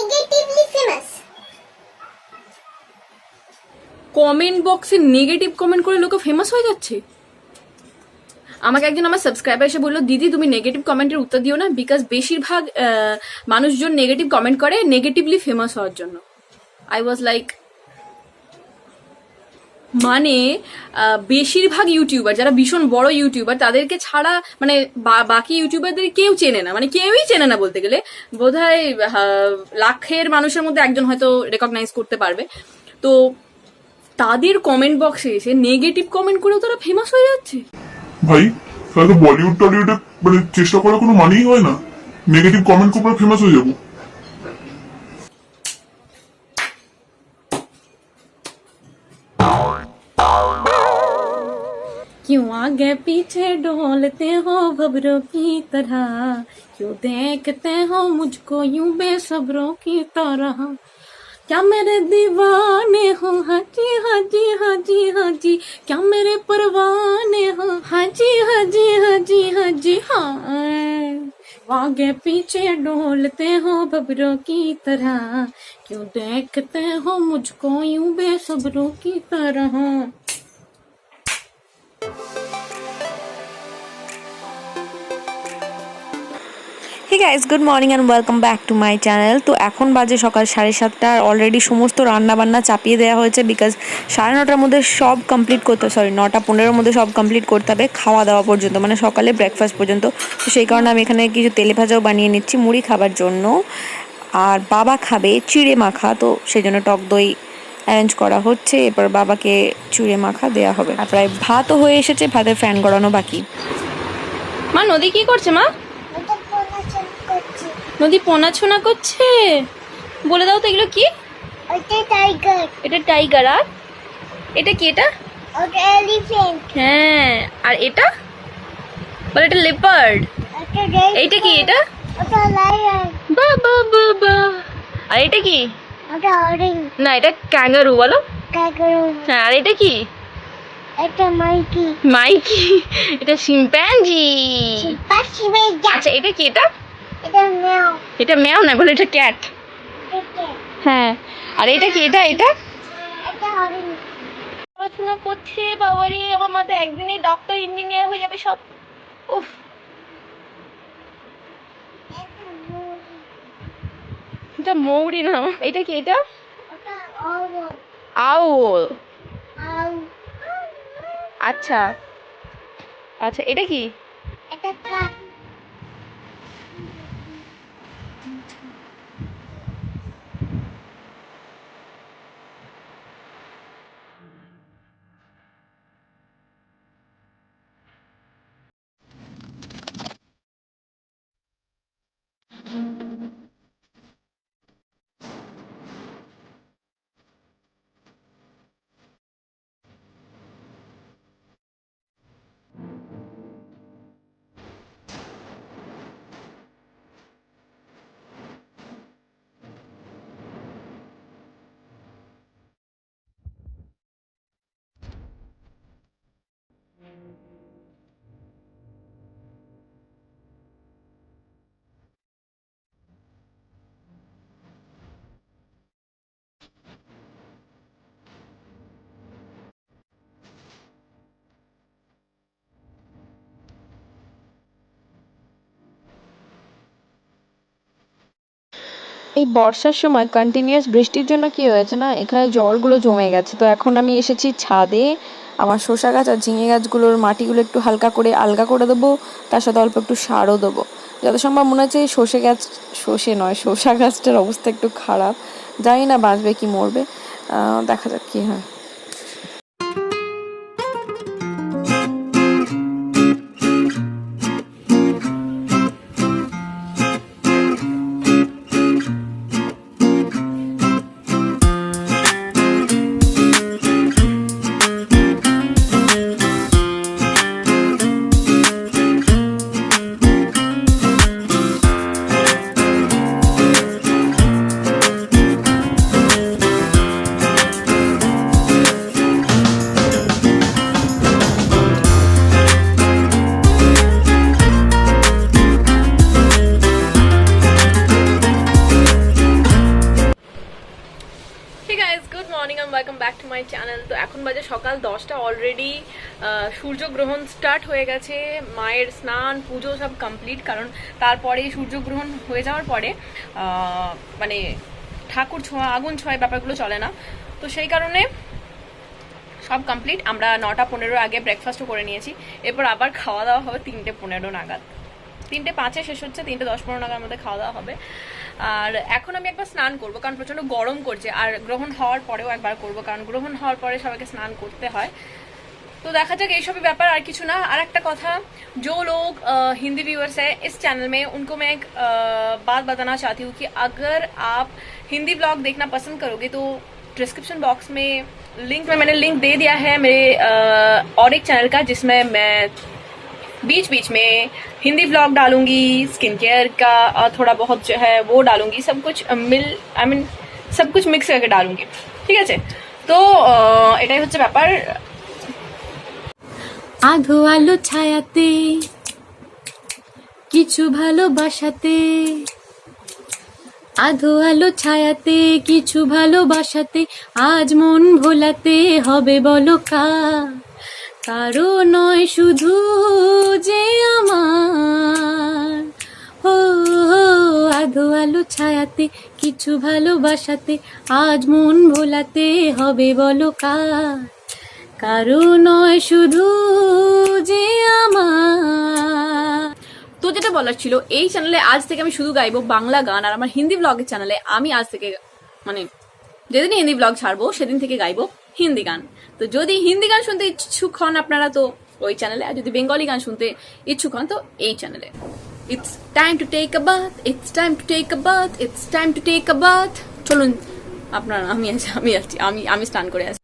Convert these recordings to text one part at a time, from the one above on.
Negatively famous. Comment বক্সে negative comment করে লোকে ফেমাস হয়ে যাচ্ছে। আমাকে একজন আমার সাবস্ক্রাইবার এসে বললো, দিদি তুমি নেগেটিভ কমেন্টের উত্তর দিও না, বিকজ বেশিরভাগ মানুষজন নেগেটিভ কমেন্ট করে নেগেটিভলি ফেমাস হওয়ার জন্য। আই ওয়াজ লাইক, মানে বেশিরভাগ ইউটিউবার যারা ভীষণ বড় ইউটিউবার তাদেরকে ছাড়া মানে বাকি ইউটিউবারদের কেউ চেনে না, মানে কেউই চেনে না বলতে গেলে। বোধহয় লাখের মানুষের মধ্যে একজন হয়তো রেকগনাইজ করতে পারবে। তো তাদের কমেন্ট বক্সে এসে নেগেটিভ কমেন্ট করেও তারা ফেমাস হয়ে যাচ্ছে। ভাই তাহলে বলিউড টলিউডে মানে চেষ্টা করার কোনো মানেই হয় না, নেগেটিভ কমেন্ট করে ফেমাস হয়ে যাবো। क्यों आगे पीछे डोलते हो भबरों की तरह, क्यों देखते हो मुझको यूं बेसब्रों की तरह, क्या मेरे दीवाने हो हाजी हाजी हाजी हाजी, क्या मेरे परवाने हो हाजी हाजी हाजी हाजी। हाँ आगे पीछे डोलते हो भबरों की तरह, क्यों देखते हो मुझको यूं बेसब्रों की तरह। Hey guys, good morning and welcome back to my channel. তো এখন বাজে সকাল 7:30, আর অলরেডি সমস্ত রান্নাবান্না চাপিয়ে দেওয়া হয়েছে, বিকজ 9:30টার মধ্যে সব কমপ্লিট করতে, 9:15-র মধ্যে সব কমপ্লিট করতে হবে খাওয়া দাওয়া পর্যন্ত, মানে সকালে ব্রেকফাস্ট পর্যন্ত। তো সেই কারণে আমি এখানে কিছু তেলে ভাজাও বানিয়ে নিচ্ছি মুড়ি খাবার জন্য। আর বাবা খাবে চিড়ে মাখা, তো সেই জন্য টক দই অ্যারেঞ্জ করা হচ্ছে। এরপর বাবাকে চিড়ে মাখা দেওয়া হবে। আর প্রায় ভাতও হয়ে এসেছে, ভাতের ফ্যান গড়ানো বাকি। মা নদী কি করছে? মা ওটা পড়াশোনা করছি। নদী পোনাছোনা করছে। বলে দাও তো এগুলো কি? ওটা টাইগার। এটা টাইগার। আর এটা কি? এটা ওটা এলিফ্যান্ট। হ্যাঁ। আর এটা বলে এটা লেপার্ড। ওটা রেড। এইটা কি? এটা ওটা লায়ন। বাবা বাবা। আর এটা কি? ওটা অরেঞ্জ। না এটা ক্যাঙ্গারু বলো। ক্যাঙ্গারু। হ্যাঁ। আর এটা কি? এটা মাইকি। মাইকি। এটা শিম্প্যাঞ্জি। পাখি বেজা। আচ্ছা এটা কি? এটা এটা ম্যাও। এটা ম্যাও না, বলে এটা ক্যাট। এটা হ্যাঁ। আর এটা কি? এটা এটা অরেঞ্জ। পড়াশোনা করছে। বাবারে, আমার মাথায় একদিনই ডক্টর ইঞ্জিনিয়ার হয়ে যাবে সব। উফ। এটা মৌরি না। এটা কি? এটা ওটা আউল। আউল। আউ। আচ্ছা আচ্ছা। এটা কি? এটা কাক। এই বর্ষার সময় কন্টিনিউয়াস বৃষ্টির জন্য কি হয়েছে না, এখানে জলগুলো জমে গেছে। তো এখন আমি এসেছি ছাদে, আমার শসা গাছ আর ঝিঙে গাছগুলোর মাটিগুলো একটু হালকা করে আলগা করে দেবো, তার সাথে অল্প একটু সারও দেবো। যত সম্ভব মনে হচ্ছে শসা গাছটার অবস্থা একটু খারাপ, জানি না বাঁচবে কি মরবে, দেখা যাক কি হয়। Welcome back to my channel. তো এখন বাজে সকাল 10টা অলরেডি। সূর্যগ্রহণ স্টার্ট হয়ে গেছে, মায়ের স্নান পুজো সব কমপ্লিট, কারণ তারপরে সূর্যগ্রহণ হয়ে যাওয়ার পরে মানে ঠাকুর ছোঁয়া আগুন ছোঁয়া ব্যাপারগুলো চলে না, তো সেই কারণে সব কমপ্লিট। আমরা 9:15 আগে ব্রেকফাস্টও করে নিয়েছি, এরপর আবার খাওয়া দাওয়া হবে 3:15 নাগাদ। 3:05 শেষ হচ্ছে, 3:10-15 নাগাদ আমাদের খাওয়া দাওয়া হবে। আর এখন আমি একবার স্নান করবো, কারণ প্রচণ্ড গরম করছে, আর গ্রহণ হওয়ার পরেও একবার করবো, কারণ গ্রহণ হওয়ার পরে সবাইকে স্নান করতে হয়। तो देखा जाए এইসবই ব্যাপার, আর কিছু না। আর একটা কথা, जो लोग हिंदी व्यूअर्स है इस चैनल में, उनको मैं एक बात बताना चाहती हूँ कि अगर आप हिंदी ब्लॉग देखना पसंद करोगे तो डिस्क्रिप्शन बॉक्स में मैंने लिंक दे दिया है मेरे और एक चैनल का, जिसमें मैं बीच बीच में हिंदी ब्लॉग डालूंगी, स्किन केयर का और थोड़ा बहुत जो है वो डालूंगी, सब कुछ सब कुछ मिक्स करके डालूंगी, ठीक है। तो এটাই হচ্ছে ব্যাপার। আধো আলো ছায়াতে কিছু ভালোবাসাতে, আধো আলো ছায়াতে কিছু ভালোবাসাতে, আজ মন ভোলাতে হবে বলো কারো নয় শুধু যে আমার। হো হো আধো আলো ছায়াতে কিছু ভালোবাসাতে, আজ মন ভোলাতে হবে বলো কারো নয় শুধু যে আমার। তো যেটা বলার ছিল, এই চ্যানেলে আজ থেকে আমি শুধু গাইবো বাংলা গান, আর আমার হিন্দি ব্লগের চ্যানেলে আমি আজ থেকে মানে যেদিন হিন্দি ব্লগ ছাড়বো সেদিন থেকে গাইবো হিন্দি গান। তো যদি হিন্দি গান শুনতে ইচ্ছুক হন আপনারা তো ওই চ্যানেলে, আর যদি বেঙ্গলি গান শুনতে ইচ্ছুক হন তো এই চ্যানেলে। It's time to take a bath, it's time to take a bath, it's time to take a bath. চলুন আপনারা, আমি স্নান করে আসি।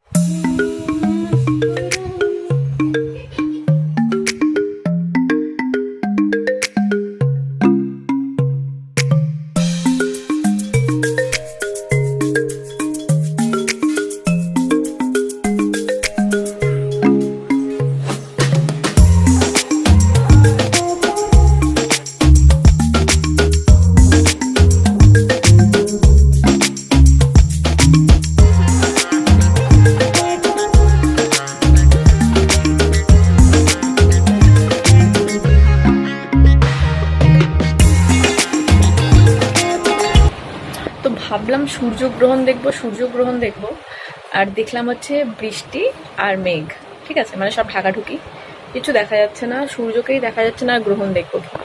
ভাবলাম সূর্যগ্রহণ দেখবো, আর দেখলাম হচ্ছে বৃষ্টি আর মেঘ, ঠিক আছে, মানে সব ঢাকাঢুকি, কিছু দেখা যাচ্ছে না, সূর্যকেই দেখা যাচ্ছে না, গ্রহণ দেখবো কি।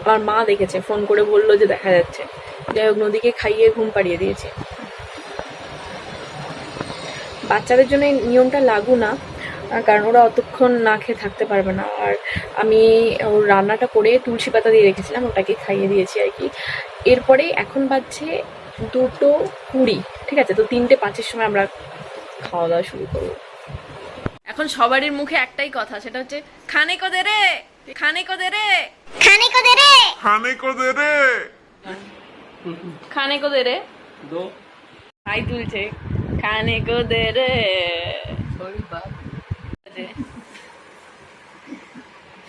আমার মা দেখেছে, ফোন করে বললো যে দেখা যাচ্ছে। যাই হোক, নদীকে খাইয়ে ঘুম পাড়িয়ে দিয়েছে। বাচ্চাদের জন্য এই নিয়মটা লাগু না, কারণ ওরা অতক্ষণ না খেয়ে থাকতে পারবে না। আর আমি ওর রান্নাটা করে তুলসী পাতা দিয়ে রেখেছিলাম, ওটাকে খাইয়ে দিয়েছি আর কি। এরপরে এখন বাজছে 2:20, ঠিক আছে। তো 3:05 সময় আমরা খাওয়া দাওয়া শুরু করবো। এখন সবারই মুখে একটাই কথা, সেটা হচ্ছে খানে কো দে রে, খানে কো দে রে, खाने को दे रे, খানে কদে রে, খানে কো দে রে, হাই তুলছে, খানে কো দে রে।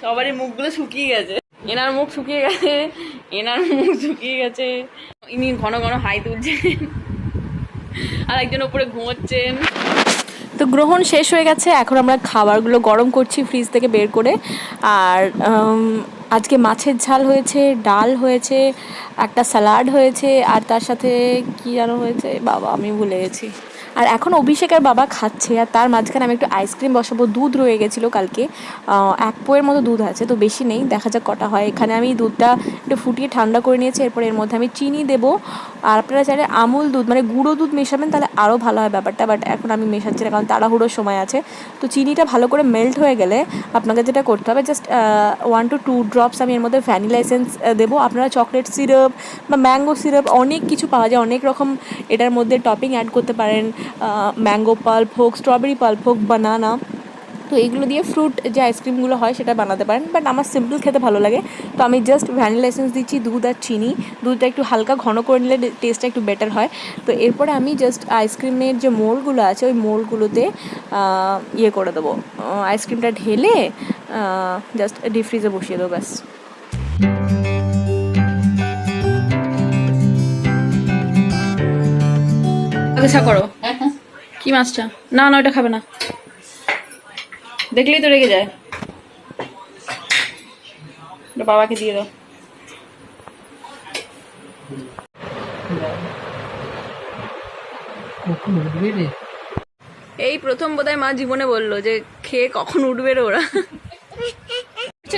সবারই মুখগুলো শুকিয়ে গেছে, এনার মুখ শুকিয়ে গেছে, এনার মুখ শুকিয়ে গেছে, ইনি ঘন ঘন হাই তুলছেন, আর একজন ওপরে ঘুমোচ্ছেন। তো গ্রহণ শেষ হয়ে গেছে, এখন আমরা খাবারগুলো গরম করছি ফ্রিজ থেকে বের করে। আর আজকে মাছের ঝাল হয়েছে, ডাল হয়েছে, একটা স্যালাড হয়েছে, আর তার সাথে কী যেন হয়েছে বাবা আমি ভুলে গেছি। আর এখন অভিষেকের বাবা খাচ্ছে, আর তার মাঝখানে আমি একটু আইসক্রিম বসাবো। দুধ রয়ে গেছিলো কালকে, 1 পোয়ের মতো দুধ আছে, তো বেশি নেই, দেখা যাক কটা হয়। এখানে আমি দুধটা একটু ফুটিয়ে ঠান্ডা করে নিয়েছি, এরপর এর মধ্যে আমি চিনি দেবো। আর আপনারা চাইলে আমুল দুধ মানে গুঁড়ো দুধ মেশাবেন, তাহলে আরও ভালো হয় ব্যাপারটা, বাট এখন আমি মেশাচ্ছি না, কারণ তাড়াহুড়োর সময় আছে। তো চিনিটা ভালো করে মেল্ট হয়ে গেলে আপনাকে যেটা করতে হবে, জাস্ট 1 to 2 ড্রপস আমি এর মধ্যে ভ্যানিলা এসেন্স দেবো। আপনারা চকলেট সিরাপ বা ম্যাঙ্গো সিরাপ, অনেক কিছু পাওয়া যায়, অনেক রকম এটার মধ্যে টপিং অ্যাড করতে পারেন। ম্যাঙ্গো পাল্প হোক, স্ট্রবেরি পাল্প হোক, বানানা, তো এইগুলো দিয়ে ফ্রুট যে আইসক্রিমগুলো হয় সেটা বানাতে পারেন, বাট আমার সিম্পল খেতে ভালো লাগে। তো আমি জাস্ট ভ্যানিলা এসেন্স দিচ্ছি, দুধ আর চিনি। দুধটা একটু হালকা ঘন করে নিলে টেস্টটা একটু বেটার হয়। তো এরপরে আমি জাস্ট আইসক্রিমের যে মোল্ডগুলো আছে ওই মোল্ডগুলোতে ইয়ে করে দেবো, আইসক্রিমটা ঢেলে জাস্ট ডিপ ফ্রিজে বসিয়ে দেবো, ব্যাস। আচ্ছা করো, কি মাছটা? না না, ওটা খাবে না, দেখলেই তো রেগে যায়। ওটা বাবাকে দিয়ে দাও। এই প্রথম বোধহয় মা জীবনে বললো যে খেয়ে কখন উঠবে রে ওরা।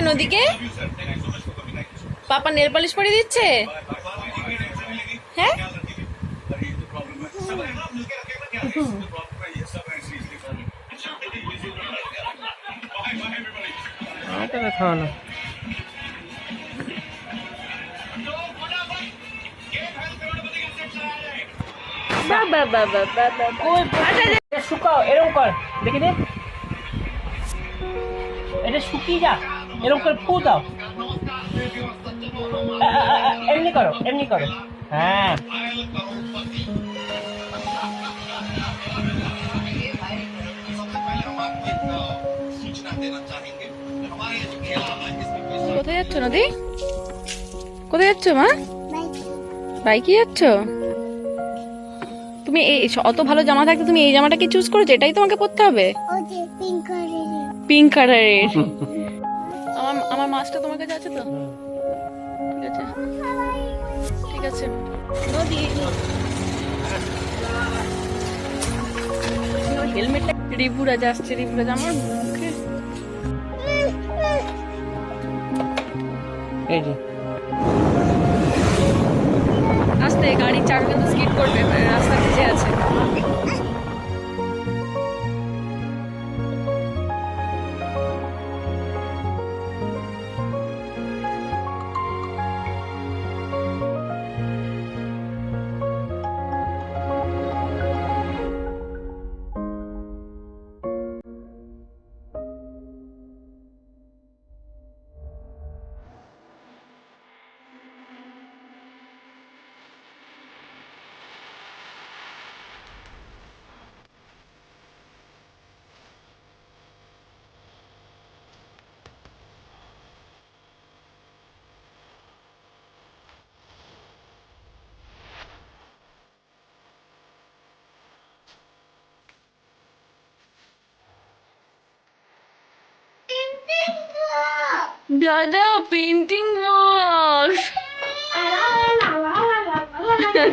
নদীকে পাপা নেল পালিশ পরিয়ে দিচ্ছে। হ্যাঁ, খাওয়ানো শুকাও, এরকম কর দেখি দে, এটা শুকিয়ে যা, এরকম করে ফু দাও, এমনি করো, এমনি করো, হ্যাঁ। কোথায় যাচ্ছ নদী? কোথায় যাচ্ছ মা? বাইকে যাচ্ছ? তুমি এই অত ভালো জামা থাকতে তুমি এই জামাটাকে চুজ করেছো? এটাই তোমাকে পরতে হবে? ওই যে পিঙ্ক কালারের। পিঙ্ক কালারের। আমার আমার মাছটা তোমার কাছে আছে তো? ঠিক আছে, ঠিক আছে। নদী হেলমেটটা রিভুরাজ আসছে, রিভুরাজ আমার মুখে। এই যে আস্তে, গাড়ির চাকা কিন্তু স্কিড করবে, রাস্তা ভিজে আছে। দাদা পেন্টিং বস।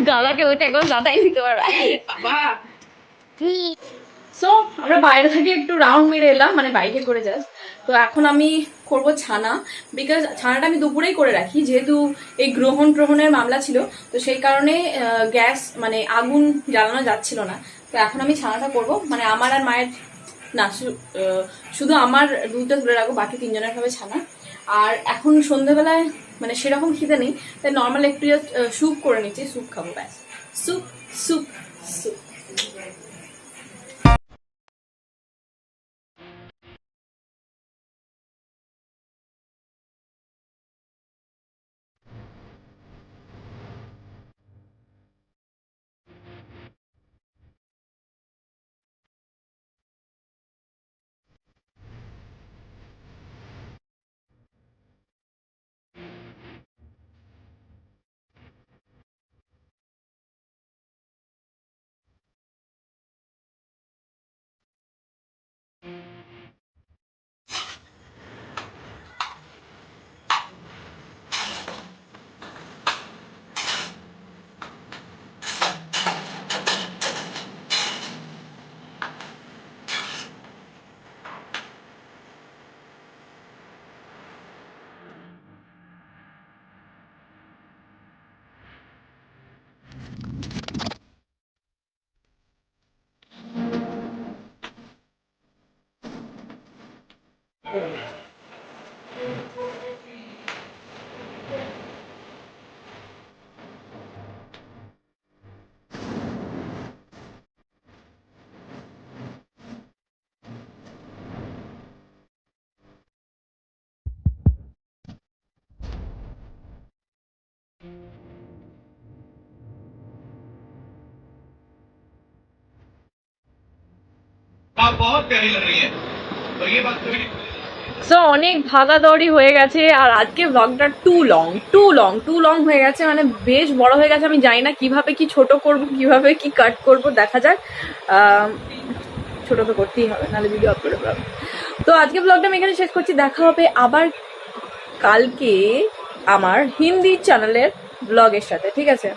দাদাকে ওইটা একদম দাদাই দিতে পারবে বাবা। সো আমরা বাইরে থেকে একটু রাউন্ড মেরে এলাম, মানে বাইকে করে জাস্ট। তো এখন আমি করব ছানা, বিকজ ছানাটা আমি দুপুরেই করে রাখি, যেহেতু এই গ্রহণের মামলা ছিল, তো সেই কারণে গ্যাস মানে আগুন জ্বালানো যাচ্ছিল না। তো এখন আমি ছানাটা করব, মানে আমার আর মায়ের না, শুধু আমার দুধটা তুলে রাখবো, বাকি তিনজনের খাবে ছানা। আর এখন সন্ধ্যেবেলায় মানে সেরকম খিদে নেই, তাই নর্মাল একটু জাস্ট স্যুপ করে নিচ্ছি, স্যুপ খাবো, ব্যাস। Soup soup soup. आप बहुत प्यारी लग रही है, और ये बात कभी সো অনেক ভাগাদৌড়ি হয়ে গেছে আর আজকে ব্লগটা টু লং হয়ে গেছে, মানে বেশ বড় হয়ে গেছে। আমি জানি না কিভাবে কি ছোট করব, কিভাবে কি কাট করব, দেখা যাক। ছোট তো করতেই হবে, নাহলে ভিডিও আপলোড করবো। তো আজকে ব্লগটা আমি এখানে শেষ করছি। দেখা হবে আবার কালকে আমার হিন্দি চ্যানেলের ব্লগের সাথে, ঠিক আছে?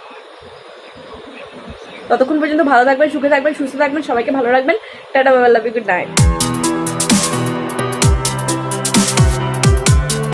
ততক্ষণ পর্যন্ত ভালো থাকবেন, সুখে থাকবেন, সুস্থ থাকবেন, সবাইকে ভালো রাখবেন। Tata, bye bye, love you, good night.